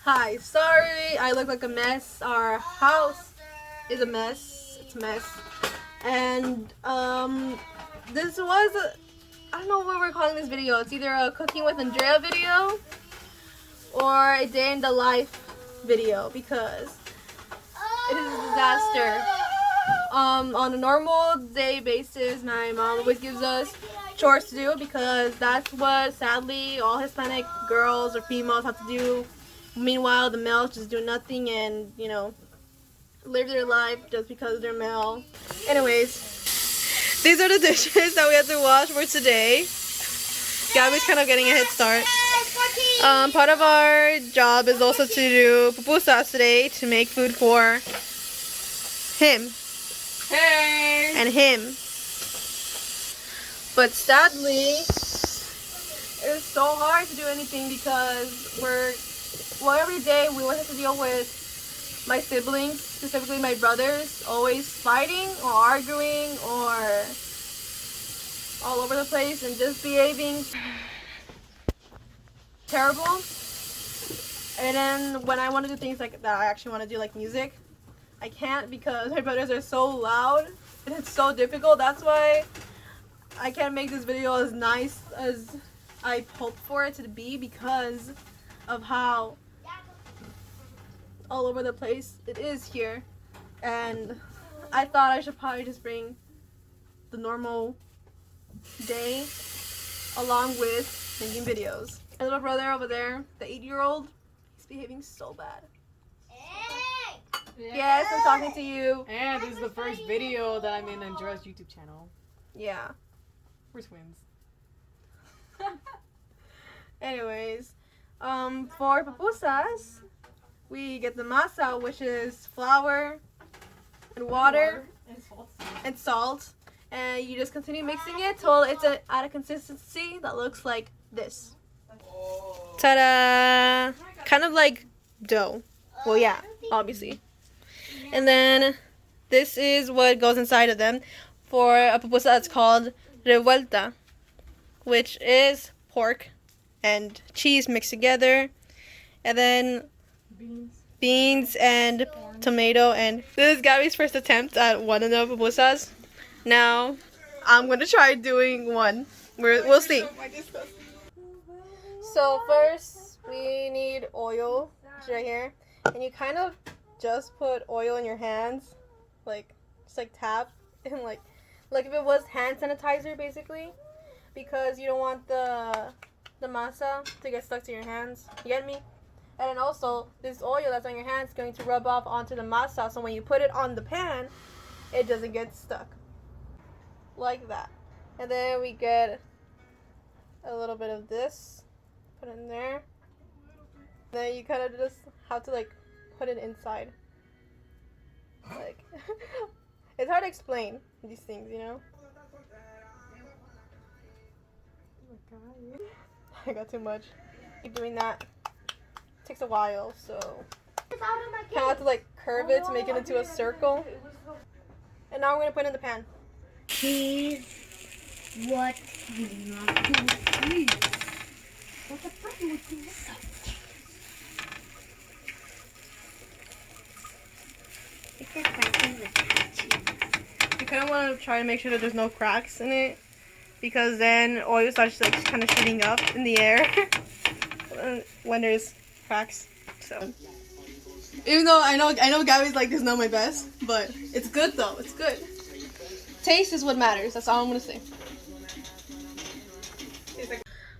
Hi, sorry I look like a mess. Our house is a mess. It's a mess. And this was I don't know what we're calling this video. It's either a cooking with Andrea video or a day in the life video because it is a disaster. On a normal day basis, my mom always gives us chores to do because that's what sadly all Hispanic girls or females have to do. Meanwhile, the males just do nothing and, live their life just because they're male. Anyways, these are the dishes that we have to wash for today. Gabby's kind of getting a head start. Part of our job is also to do pupusas today to make food for him. Hey! And him. But sadly, it's so hard to do anything because every day we always have to deal with my siblings, specifically my brothers, always fighting or arguing or all over the place and just behaving terrible. And then when I want to do things like that I actually want to do, like music, I can't because my brothers are so loud and it's so difficult. That's why I can't make this video as nice as I hoped for it to be because of how all over the place it is here. And I thought I should probably just bring the normal day along with making videos. My little brother over there, the 8-year-old, he's behaving so bad. Yes, I'm talking to you. And this is the first video that I'm in Andrea's YouTube channel. Yeah. We're twins. Anyways, for pupusas, we get the masa, which is flour and water and salt. And you just continue mixing it till it's at a consistency that looks like this. Ta-da! Kind of like dough. Well, yeah, obviously. And then this is what goes inside of them for a pupusa that's called revuelta, which is pork and cheese mixed together, and then beans and tomato. And this is Gabby's first attempt at one of the pupusas. Now I'm gonna try doing one. We'll see. So first we need oil, which is right here, and you kind of just put oil in your hands, just tap, and like if it was hand sanitizer basically, because you don't want the masa to get stuck to your hands. You get me? And then also this oil that's on your hands is going to rub off onto the masa, so when you put it on the pan, it doesn't get stuck. Like that. And then we get a little bit of this, put it in there. Then you kind of just have to put it inside. It's hard to explain these things, you know? I got too much. Keep doing that. Takes a while, so kind of have to curve it to make it into a circle. And now we're gonna put it in the pan. Cheese. What do you not do, please? What's the problem with you? It's a cracking with cheese. You kind of want to try to make sure that there's no cracks in it, because then oil starts kind of shooting up in the air when there's cracks. So even though I know Gabby's this is not my best, but it's good though. It's good. Taste is what matters. That's all I'm gonna say.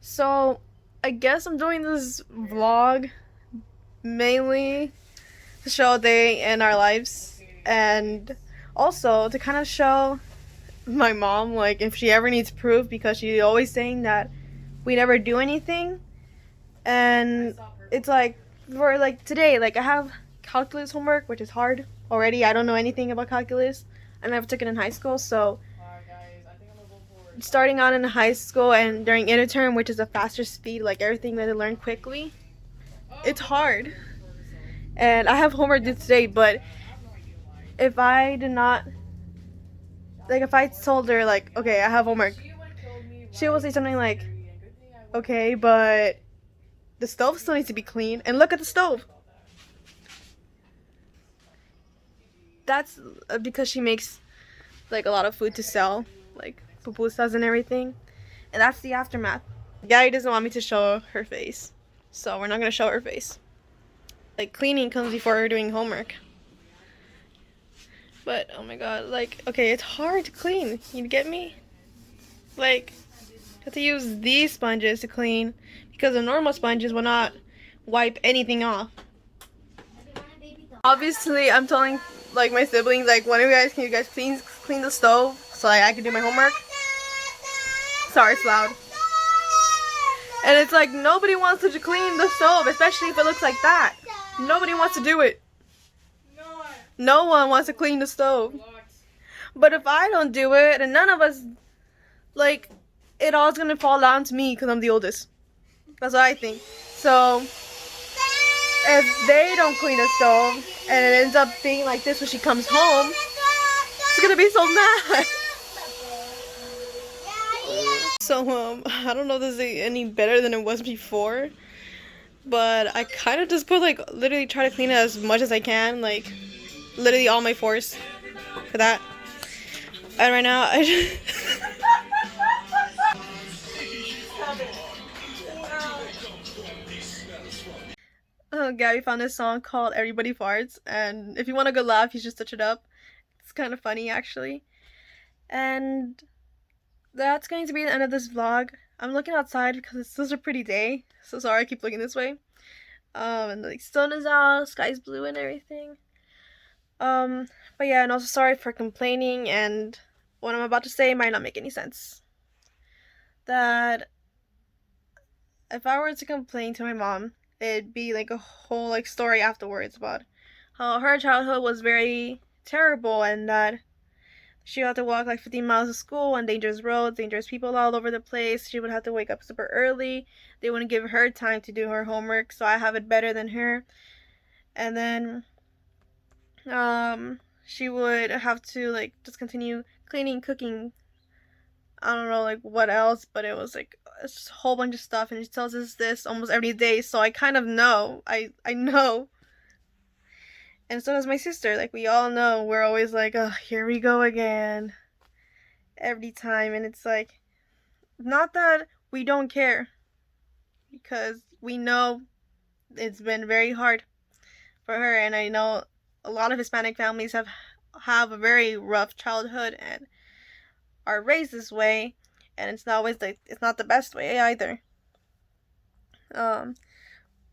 So I guess I'm doing this vlog mainly to show a day in our lives, and also to kind of show my mom if she ever needs proof, because she's always saying that we never do anything. And it's for today, I have calculus homework, which is hard already. I don't know anything about calculus. I never took it in high school, so starting out in high school and during interterm, which is a faster speed, everything that I learn quickly, it's hard. And I have homework due today, but if I did not, if I told her, okay, I have homework, she will say something okay, but the stove still needs to be cleaned. And look at the stove. That's because she makes like a lot of food to sell, like pupusas and everything. And that's the aftermath. Gabby doesn't want me to show her face, so we're not gonna show her face. Like, cleaning comes before her doing homework. But oh my god, like, okay, it's hard to clean. You get me? Like, you have to use these sponges to clean because the normal sponges will not wipe anything off. Obviously, I'm telling like my siblings, like, one of you guys, can you guys please clean the stove so I can do my homework? Sorry, it's loud. And it's like nobody wants to clean the stove, especially if it looks like that. Nobody wants to do it. No one wants to clean the stove. But if I don't do it, and none of us, like, it all's gonna fall down to me because I'm the oldest. That's what I think. So if they don't clean the stove and it ends up being like this when she comes home, she's gonna be so mad. So I don't know if this is any better than it was before, but I kind of just put like literally try to clean it as much as I can, like literally all my force for that. And right now I just oh, Gabby found this song called Everybody Farts, and if you want a good laugh, you should search it up. It's kind of funny actually. And that's going to be the end of this vlog. I'm looking outside because it's such a pretty day. So sorry I keep looking this way. And the sun is out, sky's blue and everything. But yeah, and also sorry for complaining, and what I'm about to say might not make any sense. That if I were to complain to my mom, it'd be like a whole like story afterwards about how her childhood was very terrible and that she had to walk like 15 miles to school on dangerous roads, dangerous people all over the place. She would have to wake up super early. They wouldn't give her time to do her homework, so I have it better than her. And then she would have to like just continue cleaning, cooking, I don't know like what else, but it was like a whole bunch of stuff, and she tells us this almost every day, so I kind of know. I know. And so does my sister. Like, we all know. We're always like, oh, here we go again. Every time. And it's like, not that we don't care. Because we know it's been very hard for her. And I know a lot of Hispanic families have a very rough childhood and are raised this way. And it's not always like, it's not the best way either.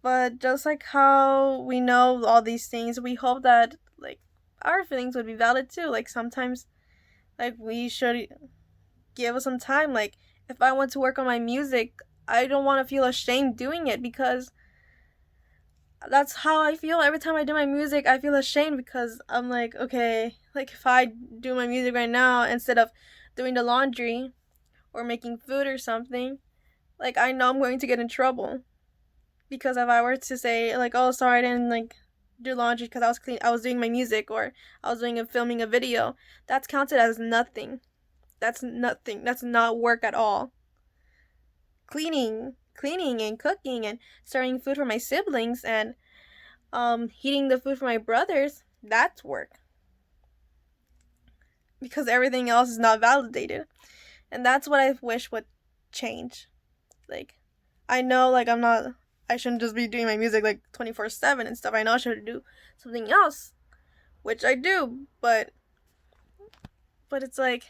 But just like how we know all these things, we hope that like our feelings would be valid too. Like sometimes, like we should give us some time. Like if I want to work on my music, I don't want to feel ashamed doing it because that's how I feel every time I do my music. I feel ashamed because I'm like, okay, like if I do my music right now instead of doing the laundry or making food or something, like I know I'm going to get in trouble. Because if I were to say like, oh, sorry, I didn't like do laundry because I was doing my music, or I was filming a video, that's counted as nothing. That's nothing. That's not work at all. Cleaning and cooking and serving food for my siblings and heating the food for my brothers, that's work. Because everything else is not validated. And that's what I wish would change. Like, I know like I shouldn't just be doing my music like 24/7 and stuff. I know I should do something else, which I do, but it's like,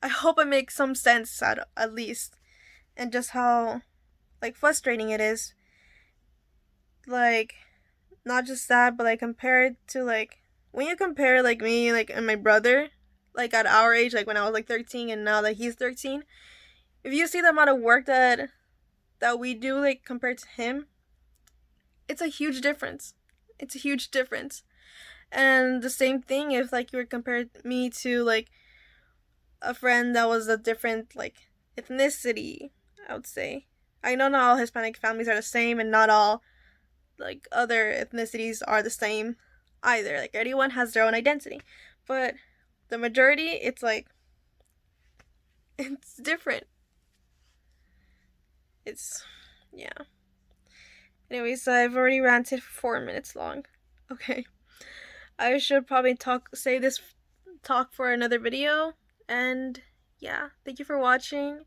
I hope it makes some sense at least, and just how like frustrating it is. Like, not just that, but like compared to like when you compare like me like and my brother, like at our age, like when I was like 13 and now that he's 13, if you see the amount of work that we do like compared to him, it's a huge difference. It's a huge difference. And the same thing if like you were compared me to like a friend that was a different like ethnicity, I would say. I know not all Hispanic families are the same, and not all like other ethnicities are the same either. Like everyone has their own identity, but the majority, it's like it's different. It's, yeah. Anyways, I've already ranted for 4 minutes long. Okay. I should probably save this talk for another video. And yeah, thank you for watching.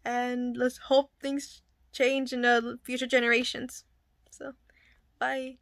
And let's hope things change in the future generations. So, bye.